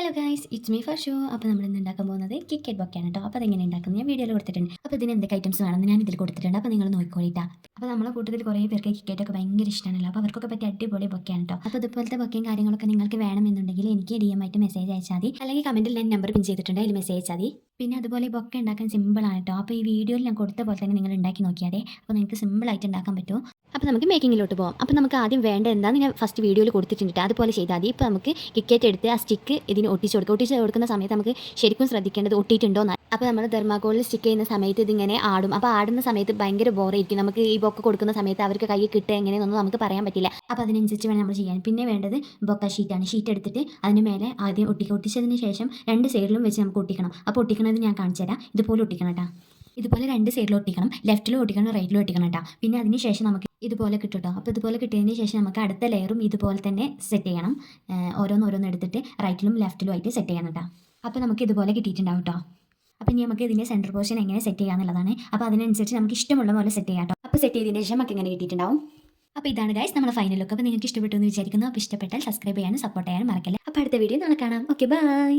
Hello guys, it's me Farshu. അപ്പോൾ നമ്മൾ ഇന്ന് ഉണ്ടാക്കാൻ പോകുന്നത് കിക്കറ്റ് ബൊക്കെയാണ് കേട്ടോ. അപ്പോൾ അതെങ്ങനെ ഉണ്ടാക്കുന്നത് ഞാൻ വീഡിയോയിൽ കൊടുത്തിട്ടുണ്ട്. അപ്പോൾ ഇതിന് എന്തൊക്കെ ഐറ്റംസ് വേണമെന്ന് ഞാൻ ഇതിൽ കൊടുത്തിട്ടുണ്ട്. അപ്പോൾ നിങ്ങൾ നോക്കിക്കോളിട്ടാ. അപ്പോൾ നമ്മളെ കൂട്ടത്തിൽ കുറേ പേർക്ക് കിക്കറ്റ് ഒക്കെ ഭയങ്കര ഇഷ്ടമാണല്ലോ. അപ്പോൾ അവർക്കൊക്കെ പറ്റിയ അടിപൊളി ബൊക്കെയാണ് കേട്ടോ. അപ്പോൾ ഇതുപോലത്തെ ബൊക്കയും കാര്യങ്ങളൊക്കെ നിങ്ങൾക്ക് വേണമെന്നുണ്ടെങ്കിൽ എനിക്ക് DM ആയിട്ട് മെസ്സേജ് അയച്ചാൽ മതി, അല്ലെങ്കിൽ കമൻറ്റിൽ ഞാൻ നമ്പർ പിൻ ചെയ്തിട്ടുണ്ട്, അതിൽ മെസ്സേജ് അയച്ചാൽ മതി. പിന്നെ അതുപോലെ ഈ ബൊക്കെ ഉണ്ടാക്കാൻ സിമ്പിളാണ് കേട്ടോ. അപ്പോൾ ഈ വീഡിയോയിൽ ഞാൻ കൊടുത്ത പോലെ തന്നെ നിങ്ങൾ ഉണ്ടാക്കി നോക്കിയാൽ അപ്പോൾ നിങ്ങൾക്ക് സിമ്പിളായിട്ട് ഉണ്ടാക്കാൻ പറ്റും. അപ്പോൾ നമുക്ക് മേക്കിങ്ങിലോട്ട് പോകാം. അപ്പോൾ നമുക്ക് ആദ്യം വേണ്ട എന്താണെന്ന് ഞാൻ ഫസ്റ്റ് വീഡിയോയിൽ കൊടുത്തിട്ടുണ്ട്, അതുപോലെ ചെയ്താൽ മതി. ഇപ്പോൾ നമുക്ക് കിക്കറ്റ് എടുത്ത് ആ സ്റ്റിക്ക് ഇതിന് ഒട്ടിച്ച് കൊടുക്കുക. ഒട്ടിച്ച് കൊടുക്കുന്ന സമയത്ത് നമുക്ക് ശരിക്കും ശ്രദ്ധിക്കേണ്ടത് ഒട്ടിയിട്ടുണ്ടോ എന്ന്. അപ്പോൾ നമ്മൾ തെർമാക്കോളിൽ സ്റ്റിക്ക് ചെയ്യുന്ന സമയത്ത് ഇതിങ്ങനെ ആടും. അപ്പോൾ ആടുന്ന സമയത്ത് ഭയങ്കര ബോറായിരിക്കും. നമുക്ക് ഈ ബൊക്ക കൊടുക്കുന്ന സമയത്ത് അവർക്ക് കൈ കിട്ടുക എങ്ങനെയെന്നൊന്നും നമുക്ക് പറയാൻ പറ്റില്ല. അപ്പോൾ അതിനനുസരിച്ച് വേണം നമ്മൾ ചെയ്യാൻ. പിന്നെ വേണ്ടത് ബൊക്ക ഷീറ്റാണ്. ഷീറ്റ് എടുത്തിട്ട് അതിന് മേലെ ആദ്യം ഒട്ടിച്ചതിന് ശേഷം രണ്ട് സൈഡിലും വെച്ച് നമുക്ക് ഒട്ടിക്കണം. അപ്പോൾ ഒട്ടിക്കണത് ഞാൻ കാണിച്ചു തരാം. ഇതുപോലെ ഒട്ടിക്കണം കേട്ടോ. ഇതുപോലെ രണ്ട് സൈഡിലും ഒട്ടിക്കണം, ലെഫ്റ്റിലും ഒട്ടിക്കണം, റൈറ്റിലും ഒട്ടിക്കണം കേട്ടോ. പിന്നെ അതിന് ശേഷം നമുക്ക് ഇതുപോലെ കിട്ടും കേട്ടോ. അപ്പോൾ ഇതുപോലെ കിട്ടിയതിന് ശേഷം നമുക്ക് അടുത്ത ലെയറും ഇതുപോലെ തന്നെ സെറ്റ് ചെയ്യണം. ഓരോന്ന് എടുത്തിട്ട് റൈറ്റിലും ലെഫ്റ്റിലും ആയിട്ട് സെറ്റ് ചെയ്യണം കേട്ടോ. അപ്പോൾ നമുക്ക് ഇതുപോലെ കിട്ടിയിട്ടുണ്ടാവും കേട്ടോ. അപ്പോൾ ഇനി നമുക്ക് ഇതിൻ്റെ സെൻറ്റർ പോർഷൻ എങ്ങനെ സെറ്റ് ചെയ്യാന്നുള്ളതാണ്. അപ്പോൾ അതിനനുസരിച്ച് നമുക്ക് ഇഷ്ടമുള്ള പോലെ സെറ്റ് ചെയ്യാം കേട്ടോ. അപ്പോൾ സെറ്റ് ചെയ്തതിന് ശേഷം നമുക്ക് ഇങ്ങനെ കിട്ടിയിട്ടുണ്ടാവും. അപ്പോൾ ഇതാണ് ഗൈസ് നമ്മുടെ ഫൈനൽ ലുക്ക്. അപ്പോൾ നിങ്ങൾക്ക് ഇഷ്ടപ്പെട്ടു എന്ന് വിചാരിക്കുന്നു. അപ്പോൾ ഇഷ്ടപ്പെട്ടാൽ സബ്സ്ക്രൈബ് ചെയ്യാനും സപ്പോർട്ട് ചെയ്യാനും മറക്കല്ല. അപ്പോൾ അടുത്ത വീഡിയോ നാളെ കാണാം. Okay, by.